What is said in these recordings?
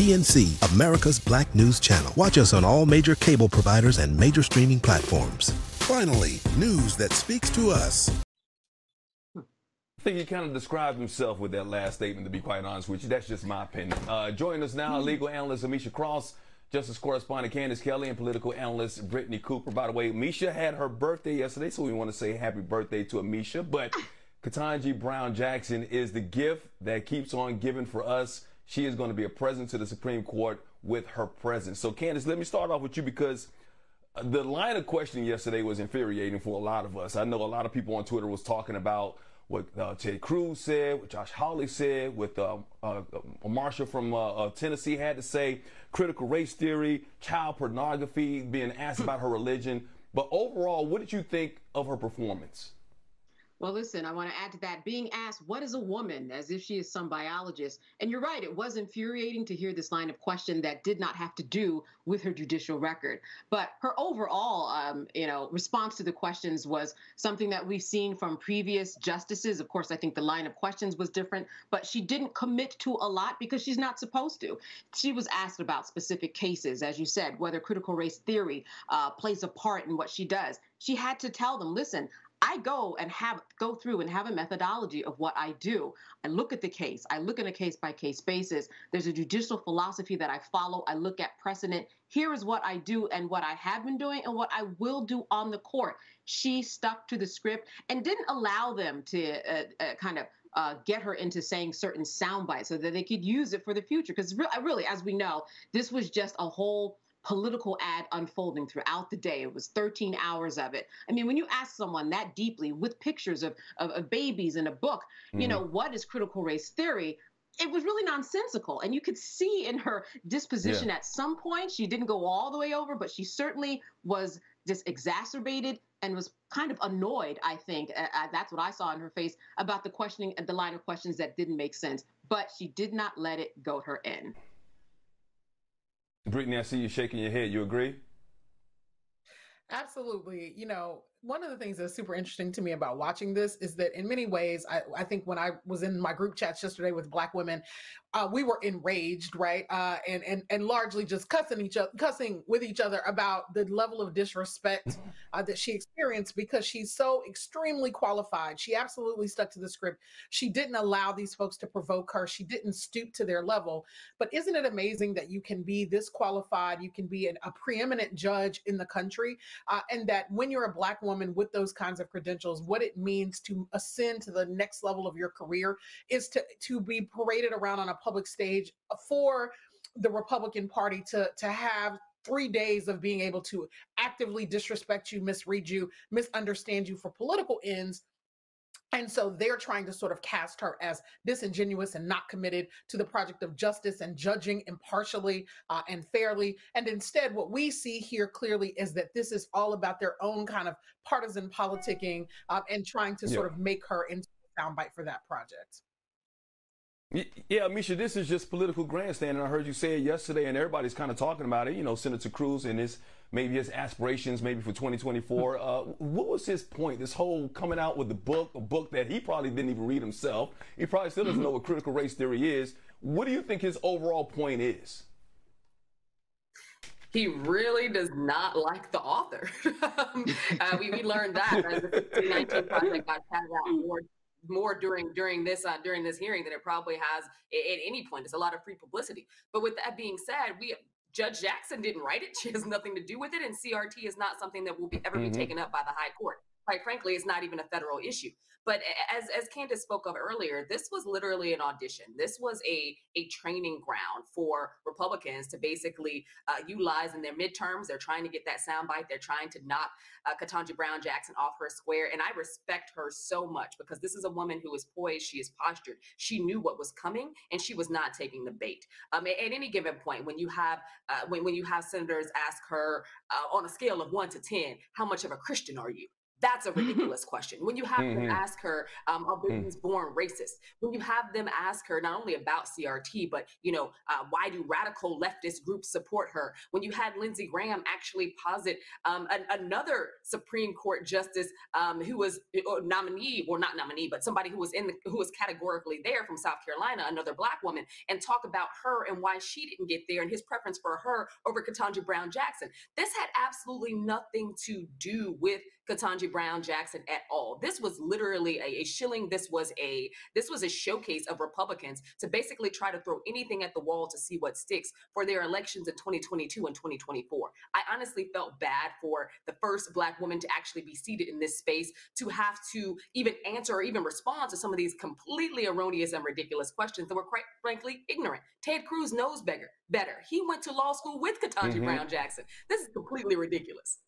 PNC, America's Black News Channel. Watch us on all major cable providers and major streaming platforms. Finally, news that speaks to us. I think he kind of described himself with that last statement, to be quite honest with you. That's just my opinion. Joining us now, legal analyst Ameshia Cross, justice correspondent Candace Kelley, and political analyst Brittney Cooper. By the way, Ameshia had her birthday yesterday, so we want to say happy birthday to Ameshia. But Ketanji Brown Jackson is the gift that keeps on giving for us. She is going to be a present to the Supreme Court with her presence. So, Candace, let me start off with you because the line of questioning yesterday was infuriating for a lot of us. I know a lot of people on Twitter was talking about what Ted Cruz said, what Josh Hawley said, what Marsha from Tennessee had to say, critical race theory, child pornography, being asked about her religion. But overall, what did you think of her performance? Well, listen, I want to add to that. Being asked, what is a woman, as if she is some biologist. And you're right, it was infuriating to hear this line of question that did not have to do with her judicial record. But her overall, response to the questions was something that we've seen from previous justices. Of course, I think the line of questions was different, but she didn't commit to a lot because she's not supposed to. She was asked about specific cases, as you said, whether critical race theory plays a part in what she does. She had to tell them, listen, I go through and have a methodology of what I do. I look at the case. I look at a case-by-case basis. There's a judicial philosophy that I follow. I look at precedent. Here is what I do and what I have been doing and what I will do on the court. She stuck to the script and didn't allow them to get her into saying certain sound bites so that they could use it for the future. Because really, as we know, this was just a whole political ad unfolding throughout the day. It was 13 hours of it. I mean, when you ask someone that deeply with pictures of babies in a book, what is critical race theory? It was really nonsensical. And you could see in her disposition at some point, she didn't go all the way over, but she certainly was just exacerbated and was kind of annoyed, I think. That's what I saw in her face about the questioning and the line of questions that didn't make sense. But she did not let it go her in. Brittney, I see you shaking your head. You agree? Absolutely. One of the things that's super interesting to me about watching this is that in many ways, I think when I was in my group chats yesterday with Black women, we were enraged, right? And largely just cussing with each other about the level of disrespect that she experienced because she's so extremely qualified. She absolutely stuck to the script. She didn't allow these folks to provoke her. She didn't stoop to their level. But isn't it amazing that you can be this qualified, you can be a preeminent judge in the country, and that when you're a Black woman with those kinds of credentials, what it means to ascend to the next level of your career is to be paraded around on a public stage for the Republican Party to have 3 days of being able to actively disrespect you, misread you, misunderstand you for political ends. And so they're trying to sort of cast her as disingenuous and not committed to the project of justice and judging impartially and fairly. And instead, what we see here clearly is that this is all about their own kind of partisan politicking and trying to sort of make her into a soundbite for that project. Yeah, Ameshia, this is just political grandstanding. I heard you say it yesterday, and everybody's kind of talking about it. Senator Cruz and his aspirations, maybe for 2024. What was his point? This whole coming out with a book that he probably didn't even read himself. He probably still doesn't know what critical race theory is. What do you think his overall point is? He really does not like the author. We learned that as the 1619 project got passed out more during this hearing than it probably has at any point. It's a lot of free publicity. But with that being said, Judge Jackson didn't write it. She has nothing to do with it, and CRT is not something that will ever be taken up by the high court. Quite frankly, it's not even a federal issue. But as Candace spoke of earlier, this was literally an audition. This was a training ground for Republicans to basically utilize in their midterms. They're trying to get that soundbite. They're trying to knock Ketanji Brown Jackson off her square. And I respect her so much because this is a woman who is poised. She is postured. She knew what was coming, and she was not taking the bait. At any given point, when you have senators ask her on a scale of 1 to 10, how much of a Christian are you? That's a ridiculous question. When you have them ask her, are babies born racist? When you have them ask her not only about CRT, but, why do radical leftist groups support her? When you had Lindsey Graham actually posit another Supreme Court justice who was nominee, well, not nominee, but somebody who was categorically there from South Carolina, another Black woman, and talk about her and why she didn't get there and his preference for her over Ketanji Brown Jackson. This had absolutely nothing to do with Ketanji Brown Jackson at all. This was literally a shilling. This was a showcase of Republicans to basically try to throw anything at the wall to see what sticks for their elections in 2022 and 2024. I honestly felt bad for the first Black woman to actually be seated in this space, to have to even answer or even respond to some of these completely erroneous and ridiculous questions that were quite frankly ignorant. Ted Cruz knows better. He went to law school with Ketanji Brown Jackson. This is completely ridiculous.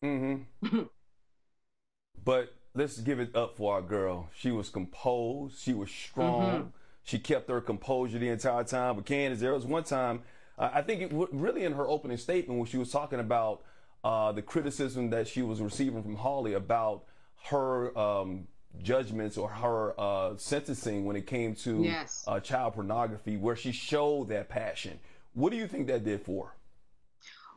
But let's give it up for our girl. She was composed. She was strong. She kept her composure the entire time. But Candace, there was one time, I think it really in her opening statement when she was talking about the criticism that she was receiving from Hawley about her judgments or her sentencing when it came to child pornography, where she showed that passion. What do you think that did for her?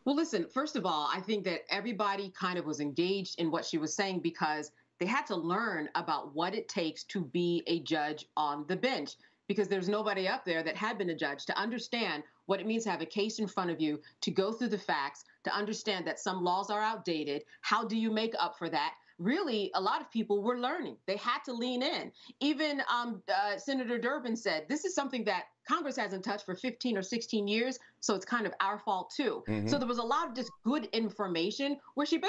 Well, listen, first of all, I think that everybody kind of was engaged in what she was saying because they had to learn about what it takes to be a judge on the bench, because there's nobody up there that had been a judge to understand what it means to have a case in front of you, to go through the facts, to understand that some laws are outdated. How do you make up for that? Really, a lot of people were learning. They had to lean in. Even Senator Durbin said, this is something that Congress hasn't touched for 15 or 16 years, so it's kind of our fault too. So there was a lot of just good information where she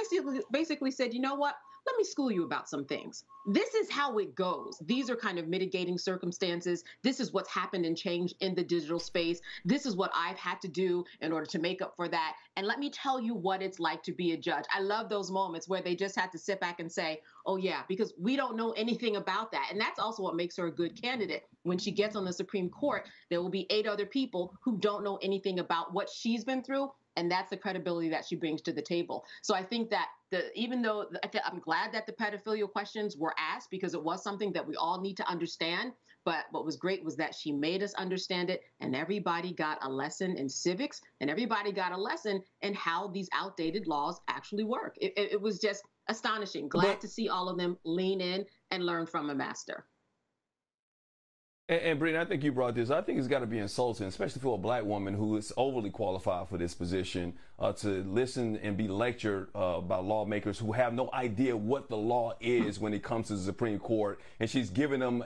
basically said, you know what? Let me school you about some things. This is how it goes. These are kind of mitigating circumstances. This is what's happened and changed in the digital space. This is what I've had to do in order to make up for that. And let me tell you what it's like to be a judge. I love those moments where they just had to sit back and say, oh yeah, because we don't know anything about that. And that's also what makes her a good candidate. When she gets on the Supreme Court, there will be 8 other people who don't know anything about what she's been through. And that's the credibility that she brings to the table. So I think that even though I'm glad that the pedophilia questions were asked, because it was something that we all need to understand. But what was great was that she made us understand it, and everybody got a lesson in civics, and everybody got a lesson in how these outdated laws actually work. It was just astonishing. Glad to see all of them lean in and learn from a master. And Brittney, I think you brought this. I think it's got to be insulting, especially for a Black woman who is overly qualified for this position, to listen and be lectured by lawmakers who have no idea what the law is when it comes to the Supreme Court. And she's giving them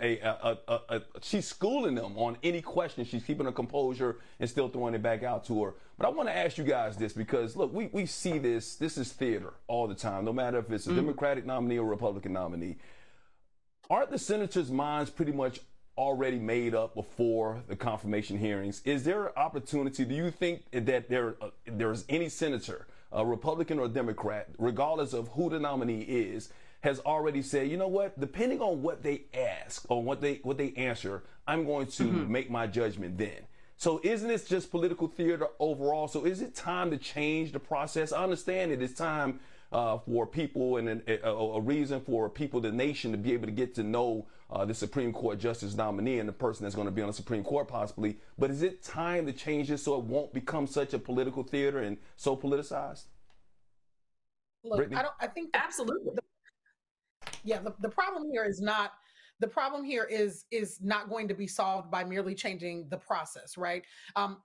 she's schooling them on any question. She's keeping her composure and still throwing it back out to her. But I want to ask you guys this, because look, we see this. This is theater all the time, no matter if it's a Democratic nominee or Republican nominee. Aren't the senators' minds pretty much already made up before the confirmation hearings? Is there an opportunity, do you think that there's any senator, Republican or Democrat, regardless of who the nominee is, has already said, you know what, depending on what they ask or what they answer, I'm going to make my judgment then? So isn't this just political theater overall? So is it time to change the process? I understand it is time for people and a reason for people, the nation, to be able to get to know the Supreme Court justice nominee and the person that's going to be on the Supreme Court possibly. But is it time to change this so it won't become such a political theater and so politicized? Look, Brittney? I think Absolutely. The problem here is not. The problem here is not going to be solved by merely changing the process, right?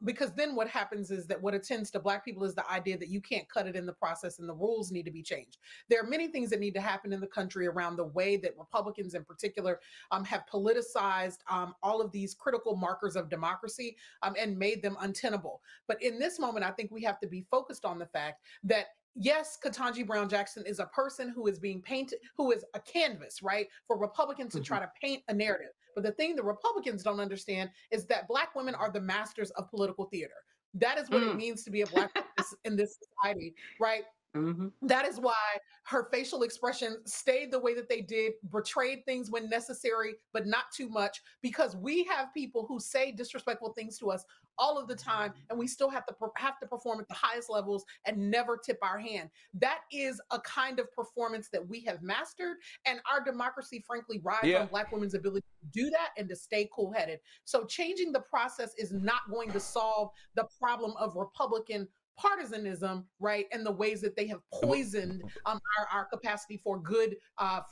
Because then what happens is that what attends to Black people is the idea that you can't cut it in the process and the rules need to be changed. There are many things that need to happen in the country around the way that Republicans in particular have politicized all of these critical markers of democracy and made them untenable. But in this moment, I think we have to be focused on the fact that yes, Ketanji Brown Jackson is a person who is being painted, who is a canvas, right, for Republicans to try to paint a narrative. But the thing the Republicans don't understand is that Black women are the masters of political theater. That is what it means to be a Black woman in this society, right? That is why her facial expression stayed the way that they did, betrayed things when necessary, but not too much, because we have people who say disrespectful things to us all of the time, and we still have to perform at the highest levels and never tip our hand. That is a kind of performance that we have mastered, and our democracy, frankly, rides on Black women's ability to do that and to stay cool-headed. So changing the process is not going to solve the problem of Republican partisanism, right, and the ways that they have poisoned our capacity for good,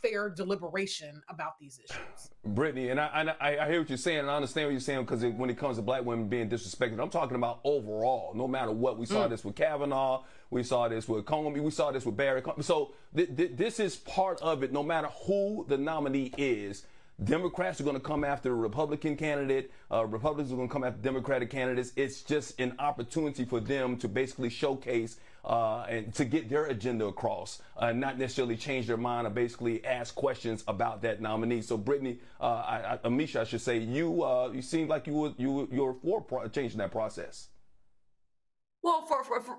fair deliberation about these issues. Brittney, and I hear what you're saying, and I understand what you're saying, because when it comes to Black women being disrespected, I'm talking about overall, no matter what. We saw this with Kavanaugh, we saw this with Comey, we saw this with Barry. So this is part of it. No matter who the nominee is, Democrats are going to come after a Republican candidate. Republicans are going to come after Democratic candidates. It's just an opportunity for them to basically showcase and to get their agenda across, not necessarily change their mind or basically ask questions about that nominee. So, Brittney, Ameshia, I should say, you seemed like you were for changing that process. Well,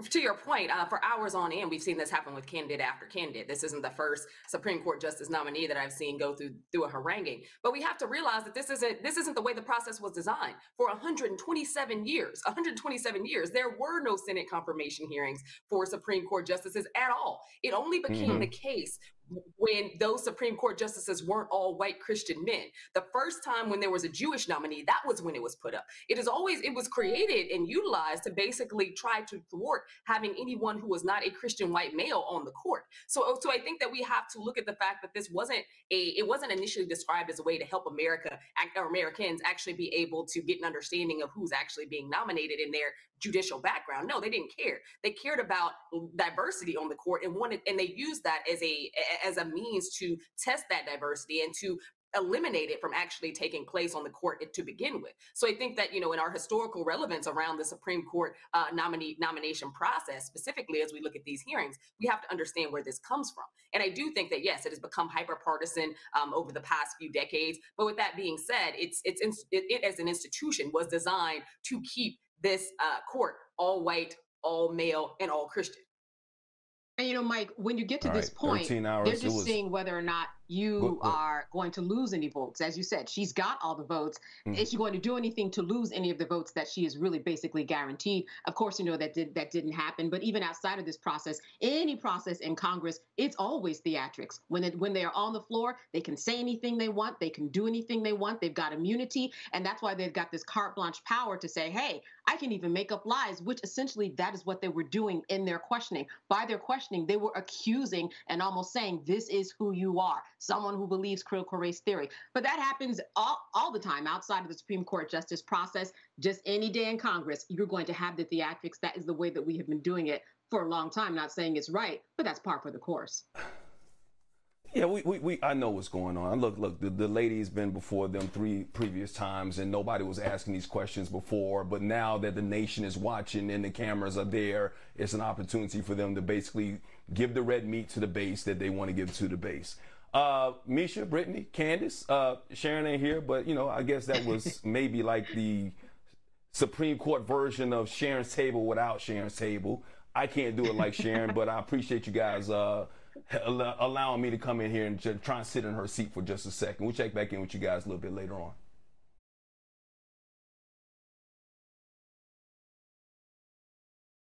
to your point, for hours on end, we've seen this happen with candidate after candidate. This isn't the first Supreme Court justice nominee that I've seen go through a haranguing. But we have to realize that this isn't the way the process was designed. For 127 years, there were no Senate confirmation hearings for Supreme Court justices at all. It only became the case when those Supreme Court justices weren't all white Christian men. The first time when there was a Jewish nominee, that was when it was put up. It was created and utilized to basically try to thwart having anyone who was not a Christian white male on the court. So I think that we have to look at the fact that this wasn't initially described as a way to help Americans actually be able to get an understanding of who's actually being nominated in their judicial background. No, they didn't care. They cared about diversity on the court and they used that as a means to test that diversity and to eliminate it from actually taking place on the court to begin with. So I think that, in our historical relevance around the Supreme Court nomination process, specifically as we look at these hearings, we have to understand where this comes from. And I do think that, yes, it has become hyper-partisan over the past few decades. But with that being said, it as an institution was designed to keep this court all white, all male, and all Christian. And Mike, when you get to this point, they're just seeing whether or not you are going to lose any votes. As you said, she's got all the votes. Is she going to do anything to lose any of the votes that she is really basically guaranteed? Of course, that didn't happen. But even outside of this process, any process in Congress, it's always theatrics. When they are on the floor, they can say anything they want. They can do anything they want. They've got immunity. And that's why they've got this carte blanche power to say, hey, I can even make up lies, which essentially that is what they were doing in their questioning. By their questioning, they were accusing and almost saying, this is who you are, someone who believes critical race theory. But that happens all the time outside of the Supreme Court justice process. Just any day in Congress, you're going to have the theatrics. That is the way that we have been doing it for a long time. Not saying it's right, but that's par for the course. Yeah, I know what's going on. Look, the lady's been before them 3 previous times, and nobody was asking these questions before. But now that the nation is watching and the cameras are there, it's an opportunity for them to basically give the red meat to the base that they want to give to the base. Misha, Brittney, Candace, Sharon ain't here, but I guess that was maybe like the Supreme Court version of Sharon's table without Sharon's table. I can't do it like Sharon, but I appreciate you guys allowing me to come in here and try and sit in her seat for just a second. We'll check back in with you guys a little bit later on.